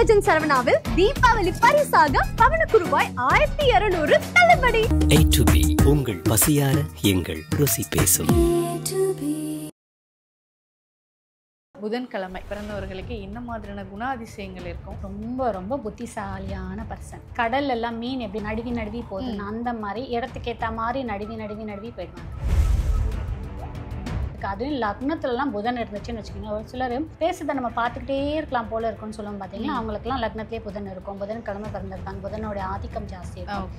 ராஜன் சரவணாவில் தீபாவளி பரிசாக பவனுக்கு ரூபாய் 1200 தள்ளுபடி. A to B உங்கள் பசியார எங்கள் ருசி பேசும். புதன்கிழமை பிறந்தவர்களுக்கு என்ன மாதிரியான குணாதிசயங்கள் இருக்கும்? ரொம்ப ரொம்ப புத்திசாலியான பர்சன். கடல் எல்லாம் மீன் எப்படி நடுவி போகுது, அந்த மாதிரி இடத்துக்கு ஏற்ற மாதிரி நடுவி போயிடுவாங்க. அதுவும் லக்னத்துலலாம் புதன் இருந்துச்சுன்னு வச்சுக்கோங்க. ஒரு சிலர் பேசுறதை நம்ம பார்த்துக்கிட்டே இருக்கலாம் போல இருக்கும்னு சொல்லுவோம் பார்த்தீங்கன்னா, அவங்களுக்குலாம் லக்னத்திலே புதன் இருக்கும். புதன்கிழமை பிறந்திருக்காங்க, புதனோட ஆதிக்கம் ஜாஸ்தி இருக்கும்.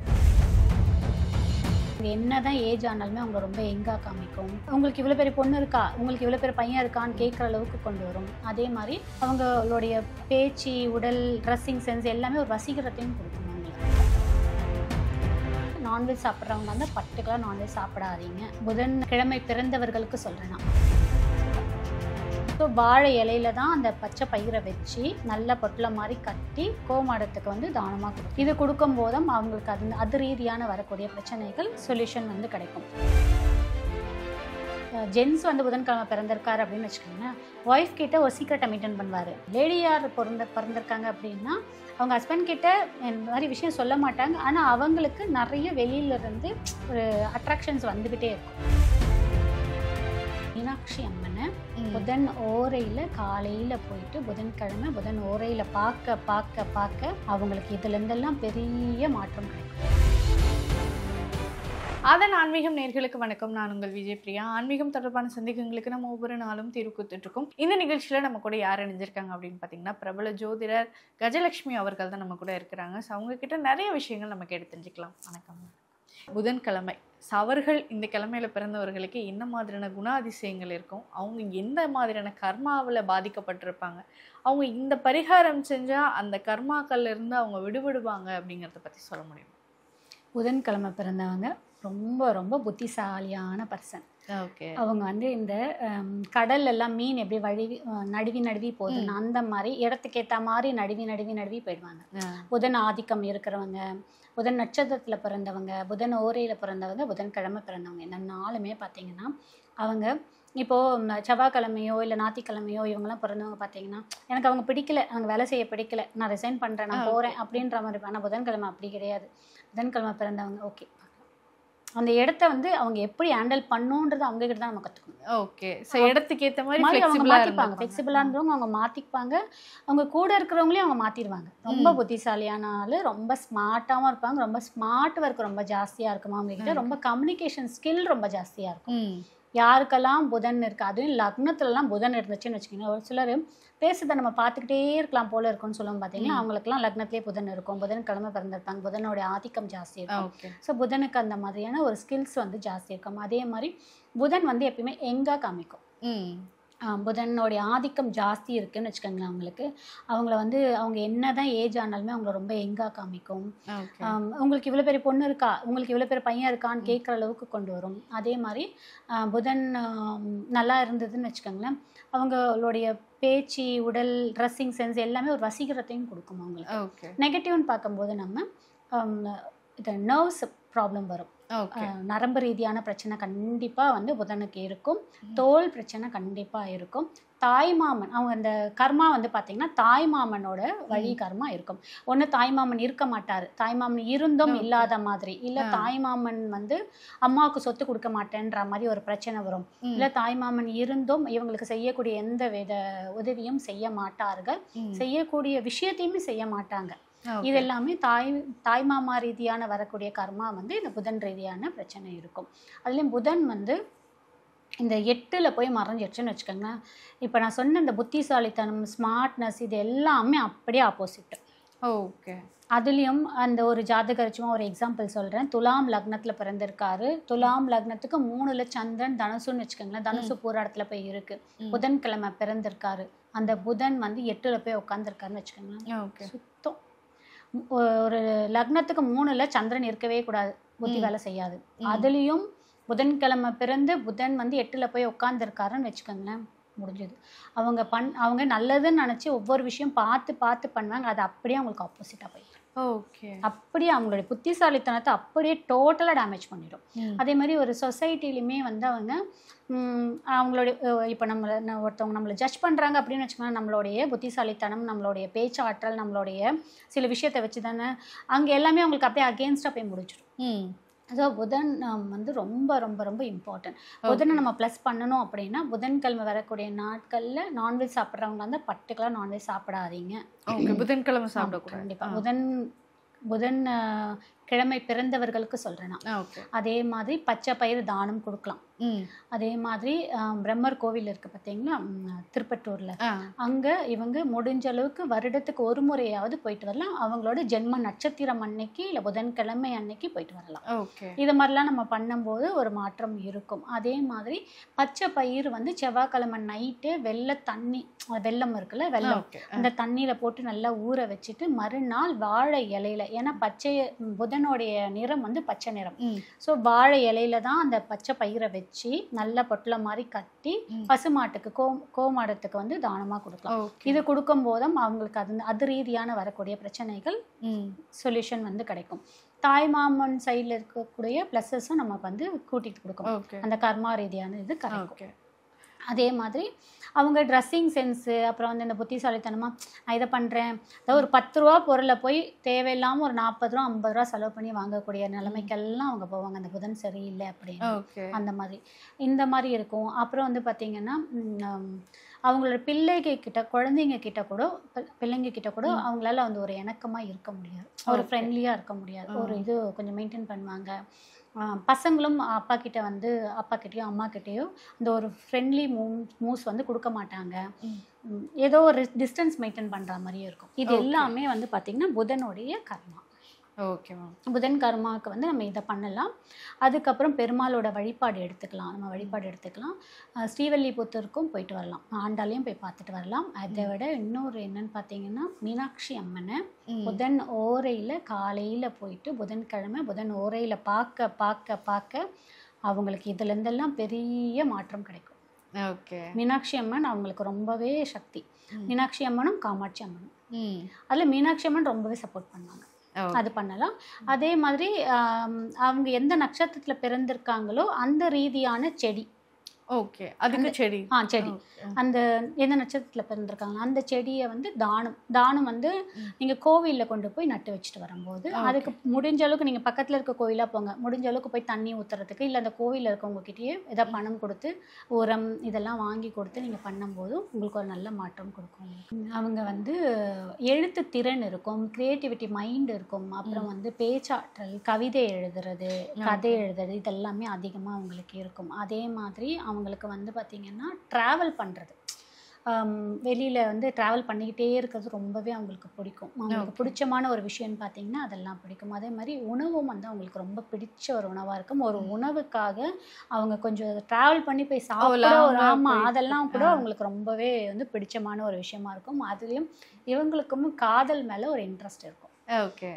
என்னதான் ஏஜ் ஆனாலுமே அவங்க ரொம்ப எங்கா காமிக்கும். உங்களுக்கு இவ்வளோ பெரிய பொண்ணு இருக்கா, உங்களுக்கு இவ்வளோ பெரிய பையன் இருக்கான்னு கேட்குற அளவுக்கு கொண்டு வரும். அதே மாதிரி அவங்களுடைய பேச்சு, உடல், ட்ரெஸ்ஸிங் சென்ஸ் எல்லாமே ஒரு வசீகரத்தையும் கொடுக்கும். நான்வெஜ் சாப்பிட்றவங்க வந்து பர்டிகுலர் நான்வெஜ் சாப்பிடாதீங்க. புதன் கிழமை பிறந்தவர்களுக்கு சொல்கிறேன். ஸோ வாழை இலையில தான் அந்த பச்சை பயிரை வச்சு நல்ல பொட்டலை மாதிரி கட்டி கோமாடத்துக்கு வந்து தானமாக கொடுக்கும். இது கொடுக்கும் போதும் அவங்களுக்கு அது ரீதியான வரக்கூடிய பிரச்சனைகள் சொல்யூஷன் வந்து கிடைக்கும். ஜென்ஸ் வந்து புதன்கிழமை பிறந்திருக்காரு அப்படின்னு வச்சுக்கோங்க, ஒய்ஃப் கிட்ட ஒரு சீக்கிரட்டை மெயின்டைன் பண்ணுவார். லேடியார் பிறந்திருக்காங்க அப்படின்னா அவங்க ஹஸ்பண்ட் கிட்ட இந்த மாதிரி விஷயம் சொல்ல மாட்டாங்க. ஆனால் அவங்களுக்கு நிறைய வெளியிலேருந்து ஒரு அட்ராக்ஷன்ஸ் வந்துக்கிட்டே இருக்கும். மீனாட்சி அம்மனை புதன் ஓரையில் காலையில் போயிட்டு புதன்கிழமை புதன் ஓரையில் பார்க்க அவங்களுக்கு இதுலேருந்தெல்லாம் பெரிய மாற்றம் கிடைக்கும். அதன் ஆன்மீகம் நேர்களுக்கு வணக்கம். நான் உங்கள் விஜய் பிரியா. ஆன்மீகம் தொடர்பான சந்தேகங்களுக்கு நம்ம ஒவ்வொரு நாளும் தீர்வு கொடுத்துட்டு இருக்கோம். இந்த நிகழ்ச்சியில் நம்ம கூட யார் இணைஞ்சிருக்காங்க அப்படின்னு பார்த்தீங்கன்னா, பிரபல ஜோதிடர் கஜலட்சுமி அவர்கள் தான் நம்ம கூட இருக்கிறாங்க. ஸோ அவங்க கிட்ட நிறைய விஷயங்கள் நம்ம கேட்டு தெரிஞ்சுக்கலாம். வணக்கம். புதன்கிழமை அவர்கள் இந்த கிழமையில பிறந்தவர்களுக்கு என்ன மாதிரியான குணாதிசயங்கள் இருக்கும்? அவங்க எந்த மாதிரியான கர்மாவில் பாதிக்கப்பட்டிருப்பாங்க? அவங்க இந்த பரிகாரம் செஞ்சால் அந்த கர்மாக்கள்ல இருந்து அவங்க விடுபடுவாங்க அப்படிங்கிறத பற்றி சொல்ல முடியும்? புதன்கிழமை பிறந்தவங்க ரொம்ப ரொம்ப புத்திசாலியான பர்சன். ஓகே. அவங்க வந்து இந்த கடல் எல்லாம் மீன் எப்படி நடுவி போகுது, அந்த மாதிரி இடத்துக்கு ஏற்ற மாதிரி நடுவி போயிடுவாங்க. புதன் ஆதிக்கம் இருக்கிறவங்க, புதன் நட்சத்திரத்தில் பிறந்தவங்க, புதன் ஓரையில் பிறந்தவங்க, புதன்கிழமை பிறந்தவங்க, இந்த நாளுமே பார்த்தீங்கன்னா அவங்க இப்போது செவ்வாய்க்கிழமையோ இல்லை ஞாயிற்றுக்கிழமையோ இவங்கெல்லாம் பிறந்தவங்க பார்த்தீங்கன்னா, எனக்கு அவங்க பிடிக்கல, அவங்க வேலை செய்ய பிடிக்கல, நான் ரிசைன் பண்ணுறேன், நான் போகிறேன் அப்படின்ற மாதிரி. ஆனால் புதன்கிழமை அப்படி கிடையாது. புதன்கிழமை பிறந்தவங்க ஓகே, அந்த இடத்த வந்து அவங்க எப்படி ஹேண்டில் பண்ணுன்றது அவங்க கிட்ட தான் நம்ம கற்றுக்கணும். ஓகே. ஸோ இடத்துக்கு ஏற்ற மாதிரி அவங்க மாற்றிப்பாங்க. ஃப்ளெக்சிபிளாக இருந்தவங்க அவங்க மாற்றிப்பாங்க. அவங்க கூட இருக்கிறவங்களையும் அவங்க மாற்றிடுவாங்க. ரொம்ப புத்திசாலியான ஆள், ரொம்ப ஸ்மார்ட்டாகவும் இருப்பாங்க. ரொம்ப ஸ்மார்ட் ஒர்க் ரொம்ப ஜாஸ்தியாக இருக்கும் அவங்க கிட்ட. ரொம்ப கம்யூனிகேஷன் ஸ்கில் ரொம்ப ஜாஸ்தியாக இருக்கும். யாருக்கெல்லாம் புதன் இருக்குது, அதுவும் லக்னத்துலலாம் புதன் இருந்துச்சுன்னு வச்சுக்கோங்க. ஒரு சிலர் பேசுறதை நம்ம பார்த்துக்கிட்டே இருக்கலாம் போல இருக்கும்னு சொல்லுவோம் பார்த்தீங்கன்னா, அவங்களுக்குலாம் லக்னத்திலே புதன் இருக்கும். புதன்கிழமை பிறந்திருப்பாங்க, புதனோட ஆதிக்கம் ஜாஸ்தி இருக்கும். ஸோ புதனுக்கு அந்த மாதிரியான ஒரு ஸ்கில்ஸ் வந்து ஜாஸ்தி இருக்கும். அதே மாதிரி புதன் வந்து எப்பயுமே எங்கே காமிக்கும். புதனோடைய ஆதிக்கம் ஜாஸ்தி இருக்குன்னு வச்சுக்கோங்களேன். அவங்கள வந்து அவங்க என்ன தான் ஏஜ் ஆனாலுமே அவங்கள ரொம்ப எங்கா காமிக்கும். உங்களுக்கு இவ்வளோ பெரிய பொண்ணு இருக்கா, உங்களுக்கு இவ்வளோ பெரிய பையன் இருக்கான்னு கேட்குற அளவுக்கு கொண்டு வரும். அதே மாதிரி புதன் நல்லா இருந்ததுன்னு வச்சுக்கோங்களேன், அவங்களுடைய பேச்சு, உடல், ட்ரெஸ்ஸிங் சென்ஸ் எல்லாமே ஒரு வசீகரத்தையும் கொடுக்கும் அவங்களுக்கு. நெகட்டிவ்னு பார்க்கும்போது நம்ம இது நர்வ்ஸ் ப்ராப்ளம் வரும். நரம்பு ரீதியான பிரச்சனை கண்டிப்பாக வந்து புதனுக்கு இருக்கும். தோல் பிரச்சனை கண்டிப்பாக இருக்கும். தாய்மாமன் அவங்க அந்த கர்மா வந்து பார்த்திங்கன்னா தாய்மாமனோட வழி கர்மா இருக்கும். ஒன்று தாய்மாமன் இருக்க மாட்டார், தாய்மாமன் இருந்தும் இல்லாத மாதிரி, இல்லை தாய்மாமன் வந்து அம்மாவுக்கு சொத்து கொடுக்க மாட்டேன்ற மாதிரி ஒரு பிரச்சனை வரும். இல்லை தாய்மாமன் இருந்தும் இவங்களுக்கு செய்யக்கூடிய எந்த வித உதவியும் செய்ய மாட்டார்கள், செய்யக்கூடிய விஷயத்தையுமே செய்ய மாட்டாங்க. இது எல்லாமே தாய்மாமா ரீதியான வரக்கூடிய கர்மா வந்து இந்த புதன் ரீதியான பிரச்சனை இருக்கும். அதுலேயும் புதன் வந்து இந்த 8ல் போய் மறைஞ்சிடுச்சுன்னு வச்சுக்கோங்க. இப்போ நான் சொன்ன இந்த புத்திசாலித்தனம், ஸ்மார்ட்னஸ், இது எல்லாமே அப்படியே ஆப்போசிட். ஓகே. அதுலேயும் அந்த ஒரு ஜாதகர் சும்மா ஒரு எக்ஸாம்பிள் சொல்கிறேன். துலாம் லக்னத்தில் பிறந்திருக்காரு. துலாம் லக்னத்துக்கு 3ல் சந்திரன் தனுசுன்னு வச்சுக்கோங்களேன். தனுசு பூராடத்துல போய் இருக்குது. புதன்கிழமை பிறந்திருக்காரு. அந்த புதன் வந்து 8ல் போய் உட்காந்துருக்காருன்னு வச்சுக்கோங்களேன். சுத்தம் ஒரு லக்னத்துக்கு 3ல் சந்திரன் இருக்கவே கூடாது, புத்தி வேலை செய்யாது. அதுலேயும் புதன்கிழமை பிறந்து புதன் வந்து 8ல் போய் உட்காந்துருக்காருன்னு வச்சுக்கோங்களேன், முடிஞ்சது. அவங்க நல்லதுன்னு நினச்சி ஒவ்வொரு விஷயம் பார்த்து பண்ணுவாங்க. அது அப்படியே அவங்களுக்கு ஆப்போசிட்டாக போயிடும். ஓகே. அப்படியே அவங்களுடைய புத்திசாலித்தனத்தை அப்படியே டோட்டலாக டேமேஜ் பண்ணிடும். அதே மாதிரி ஒரு சொசைட்டிலையுமே வந்து அவங்க அவங்களுடைய இப்போ ஒருத்தவங்க நம்மளை ஜட்ஜ் பண்ணுறாங்க அப்படின்னு வச்சுக்கோங்க, நம்மளுடைய புத்திசாலித்தனம், நம்மளுடைய பேச்சாற்றல், நம்மளுடைய சில விஷயத்தை வச்சு தானே அங்கே எல்லாமே அவங்களுக்கு அப்படியே அகெயின்ஸ்டாக போய் முடிச்சிடும். ஸோ புதன் வந்து ரொம்ப ரொம்ப ரொம்ப இம்பார்ட்டன்ட். புதனை நம்ம ப்ளஸ் பண்ணணும் அப்படின்னா புதன்கிழமை வரக்கூடிய நாட்களில் நான்வெஜ் சாப்பிட்றவங்க வந்து பர்டிகுலர் நான்வெஜ் சாப்பிடாதீங்க. ஓகே. புதன்கிழமை சாப்பிடக்கூடாது. கண்டிப்பாக புதன் கிழமை பிறந்தவர்களுக்கு சொல்கிறேன் நான். அதே மாதிரி பச்சை பயிறு தானம் கொடுக்கலாம். அதே மாதிரி பிரம்மர் கோவில் இருக்குது பார்த்தீங்களா திருப்பட்டூரில், அங்கே இவங்க முடிஞ்ச அளவுக்கு வருடத்துக்கு ஒரு முறையாவது போயிட்டு வரலாம். அவங்களோட ஜென்ம நட்சத்திரம் அன்னைக்கு இல்லை புதன்கிழமை அன்னைக்கு போயிட்டு வரலாம். இது மாதிரிலாம் நம்ம பண்ணும்போது ஒரு மாற்றம் இருக்கும். அதே மாதிரி பச்சை பயிறு வந்து செவ்வாய்க்கிழமை நைட்டு வெல்லம் இருக்குல்ல, வெல்லம் அந்த தண்ணியில் போட்டு நல்லா ஊற வச்சுட்டு மறுநாள் வாழை இலையில, ஏன்னா புதனுடைய நிறம் வந்து பச்சை நிறம், ஸோ வாழை இலையில தான் அந்த பச்சை பயிரை வச்சு நல்ல பொட்டல மாதிரி கட்டி பசுமாட்டுக்கு கோமாடத்துக்கு வந்து தானமா கொடுக்கலாம். இது கொடுக்கும் போதும் அவங்களுக்கு அது ரீதியான வரக்கூடிய பிரச்சனைகள் சொல்யூஷன் வந்து கிடைக்கும். தாய் மாமன் சைட்ல இருக்கக்கூடிய பிளஸஸும் நமக்கு வந்து கூட்டிட்டு கொடுக்கும். அந்த கர்மா ரீதியான இது கிடைக்கும். அதே மாதிரி அவங்க ட்ரெஸ்ஸிங் சென்ஸு, அப்புறம் வந்து இந்த புத்திசாலித்தனமாக நான் இதை பண்ணுறேன், அதாவது ஒரு 10 ரூபா பொருளை போய் தேவையில்லாமல் ஒரு 40 ரூபா 50 ரூபா செலவு பண்ணி வாங்கக்கூடிய நிலைமைக்கெல்லாம் அவங்க போவாங்க. அந்த புதன் சரியில்லை அப்படின்னு அந்த மாதிரி இந்த மாதிரி இருக்கும். அப்புறம் வந்து பார்த்திங்கன்னா அவங்களோட குழந்தைங்க கிட்ட கூட அவங்களால வந்து ஒரு இணக்கமாக இருக்க முடியாது, ஒரு ஃப்ரெண்ட்லியாக இருக்க முடியாது, ஒரு இது கொஞ்சம் மெயின்டைன் பண்ணுவாங்க. பசங்களும் அப்பா கிட்டேயோ அம்மா கிட்டேயோ இந்த ஒரு ஃப்ரெண்ட்லி மூவ்ஸ் வந்து கொடுக்க மாட்டாங்க. ஏதோ ஒரு டிஸ்டன்ஸ் மெயின்டைன் பண்ணுற மாதிரியே இருக்கும். இது எல்லாமே வந்து பார்த்திங்கன்னா புதனுடைய கர்மா. Okay ma'am. புதன் கர்மாவுக்கு வந்து நம்ம இதை பண்ணலாம். அதுக்கப்புறம் பெருமாளோட வழிபாடு எடுத்துக்கலாம். ஸ்ரீவல்லிபுத்தூருக்கும் போயிட்டு வரலாம், ஆண்டாலையும் போய் பார்த்துட்டு வரலாம். அதை விட இன்னொரு என்னன்னு பார்த்தீங்கன்னா மீனாட்சி அம்மனை புதன் ஓரையில் காலையில் போயிட்டு புதன்கிழமை புதன் ஓரையில் பார்க்க அவங்களுக்கு இதுலேருந்தெல்லாம் பெரிய மாற்றம் கிடைக்கும். ஓகே. மீனாட்சி அம்மன் அவங்களுக்கு ரொம்பவே சக்தி. மீனாட்சி அம்மனும் காமாட்சி அம்மனும், அதில் மீனாட்சி அம்மன் ரொம்பவே சப்போர்ட் பண்ணுவாங்க. அது பண்ணலாம். அதே மாதிரி அவங்க எந்த நட்சத்திரத்தில் பிறந்திருக்காங்களோ அந்த ரீதியான செடி. ஓகே. அதுக்கு செடி செடி அந்த எந்த நட்சத்திரத்தில் பிறந்திருக்காங்க அந்த செடியை வந்து தானம் வந்து நீங்கள் கோவிலில் கொண்டு போய் நட்டு வச்சுட்டு வரும்போது, அதுக்கு முடிஞ்ச அளவுக்கு நீங்கள் பக்கத்தில் இருக்க கோயிலாக போங்க, முடிஞ்ச அளவுக்கு போய் தண்ணி ஊற்றுறதுக்கு இல்லை அந்த கோவிலில் இருக்கவங்ககிட்டயே ஏதாவது பணம் கொடுத்து உரம் இதெல்லாம் வாங்கி கொடுத்து நீங்கள் பண்ணும்போதும் உங்களுக்கு ஒரு நல்ல மாற்றம் கொடுக்கும். அவங்க வந்து எழுத்து திறன் இருக்கும், க்ரியேட்டிவிட்டி மைண்ட் இருக்கும், அப்புறம் வந்து பேச்சாற்றல், கவிதை எழுதுறது, கதை எழுதுறது, இதெல்லாமே அதிகமாக அவங்களுக்கு இருக்கும். அதே மாதிரி அவங்களுக்கு வந்து பார்த்திங்கன்னா ட்ராவல் பண்ணுறது, வெளியில் வந்து ட்ராவல் பண்ணிக்கிட்டே இருக்கிறது ரொம்பவே அவங்களுக்கு பிடிக்கும். அவங்களுக்கு பிடிச்சமான ஒரு விஷயம்னு பார்த்திங்கன்னா அதெல்லாம் பிடிக்கும். அதே மாதிரி உணவும் வந்து அவங்களுக்கு ரொம்ப பிடிச்ச ஒரு உணவாக இருக்கும். ஒரு உணவுக்காக அவங்க கொஞ்சம் ட்ராவல் பண்ணி போய் சாப்பிடலாம், அதெல்லாம் கூட அவங்களுக்கு ரொம்பவே வந்து பிடிச்சமான ஒரு விஷயமா இருக்கும். அதுலேயும் இவங்களுக்கும் காதல் மேலே ஒரு இன்ட்ரெஸ்ட் இருக்கும். ஓகே.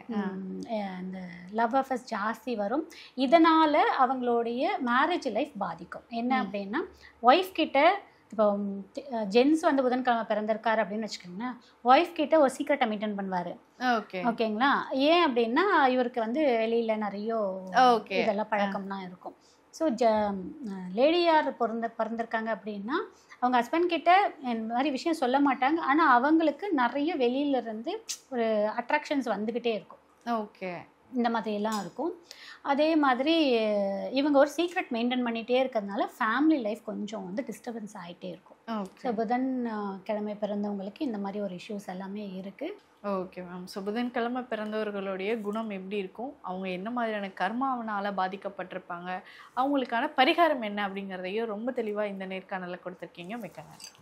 இந்த லவ் அஃபேர்ஸ் ஜாஸ்தி வரும். இதனால் அவங்களுடைய மேரேஜ் லைஃப் பாதிக்கும். என்ன அப்படின்னா ஒய்ஃப் கிட்ட இப்போ ஜென்ஸ் வந்து புதன்கிழமை பிறந்திருக்காரு அப்படின்னு வச்சுக்கோங்களேன், ஒய்ஃப் கிட்ட ஒரு சீக்ரெட்டை மெயின்டைன் பண்ணுவார். ஓகேங்களா? ஏன் அப்படின்னா இவருக்கு வந்து வெளியில் நிறைய இதெல்லாம் பழக்கம்லாம் இருக்கும். ஸோ லேடியார் பிறந்திருக்காங்க அப்படின்னா அவங்க ஹஸ்பண்ட் கிட்ட இந்த மாதிரி விஷயம் சொல்ல மாட்டாங்க, ஆனால் அவங்களுக்கு நிறைய வெளியிலேருந்து ஒரு அட்ராக்ஷன்ஸ் வந்துக்கிட்டே இருக்கும். ஓகே. இந்த மாதிரியெல்லாம் இருக்கும். அதே மாதிரி இவங்க ஒரு சீக்ரெட் மெயின்டைன் பண்ணிகிட்டே இருக்கிறதுனால ஃபேமிலி லைஃப் கொஞ்சம் வந்து டிஸ்டர்பன்ஸ் ஆகிட்டே இருக்கும். ஸோ புதன் கிழமை பிறந்தவங்களுக்கு இந்த மாதிரி ஒரு இஷ்யூஸ் எல்லாமே இருக்குது. Okay ma'am. ஸோ புதன்கிழமை பிறந்தவர்களுடைய குணம் எப்படி இருக்கும், அவங்க என்ன மாதிரியான கர்மாவனால் பாதிக்கப்பட்டிருப்பாங்க, அவங்களுக்கான பரிகாரம் என்ன அப்படிங்கிறதையும் ரொம்ப தெளிவாக இந்த நேர்காணலில் கொடுத்துருக்கீங்க. மிக்க நன்றி.